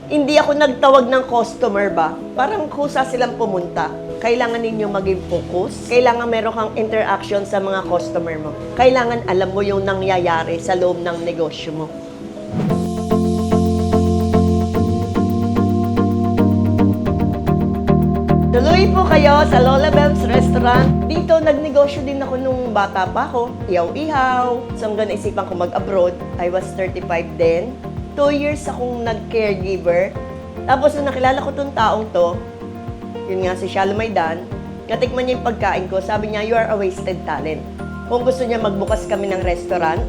Hindi ako nagtawag ng customer ba? Parang kusa silang pumunta. Kailangan ninyo maging focus. Kailangan meron kang interaction sa mga customer mo. Kailangan alam mo yung nangyayari sa loob ng negosyo mo. Tuloy po kayo sa Lola Beb's Restaurant. Dito, nagnegosyo din ako nung bata pa ako. Ihaw-ihaw. So hanggang naisipan ko mag-abroad. I was 35 then. 2 years akong nag-caregiver. Tapos nung nakilala ko tong taong to, yun nga si Shalomaidan, natikman niya yung pagkain ko. Sabi niya, you are a wasted talent. Kung gusto niya magbukas kami ng restaurant,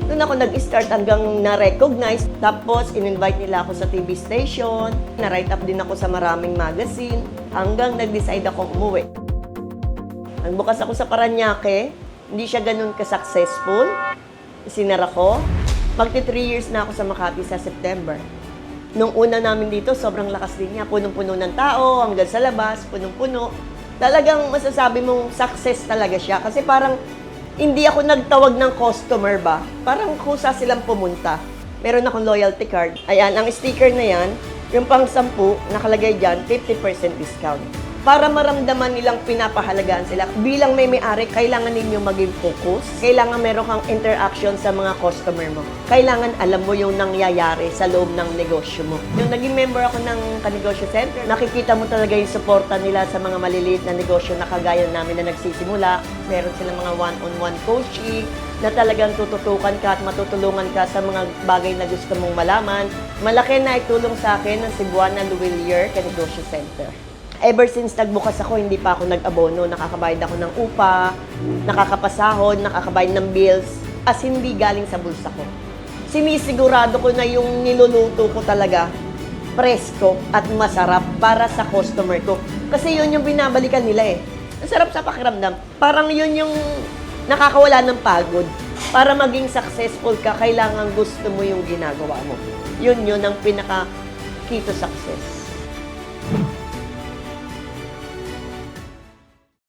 doon ako nag-start hanggang na-recognize. Tapos, in-invite nila ako sa TV station. Na-write up din ako sa maraming magazine. Hanggang nag-decide akong umuwi. Nagbukas ako sa Parañaque. Hindi siya ganun ka-successful. Sinara ko. Magti 3 years na ako sa Makati sa September. Nung una namin dito, sobrang lakas din niya. Punong-puno ng tao, hanggang sa labas, punong-puno. Talagang masasabi mong success talaga siya. Kasi parang hindi ako nagtawag ng customer ba? Parang kusa silang pumunta. Meron akong loyalty card. Ayan, ang sticker na yan, yung pang 10, nakalagay dyan, 50% discount. Para maramdaman nilang pinapahalagaan sila. Bilang may-ari, kailangan ninyo maging focus. Kailangan meron kang interaction sa mga customer mo. Kailangan alam mo yung nangyayari sa loob ng negosyo mo. Yung naging member ako ng Kanegosyo Center, nakikita mo talaga yung suporta nila sa mga maliliit na negosyo na kagaya namin na nagsisimula. Meron silang mga one-on-one coaching na talagang tututukan ka at matutulungan ka sa mga bagay na gusto mong malaman. Malaki na itulong sa akin ng Cebuana Luwilier Kanegosyo Center. Ever since nagbukas ako, hindi pa ako nag-abono. Nakakabayad ako ng upa, nakakapasahod, nakakabayad ng bills, as hindi galing sa bulsa ko. Sinisigurado ko na yung niluluto ko talaga presko at masarap para sa customer ko. Kasi yun yung binabalikan nila eh. Ang sarap sa pakiramdam. Parang yun yung nakakawala ng pagod. Para maging successful ka, kailangan gusto mo yung ginagawa mo. Yun ang pinaka-key to success.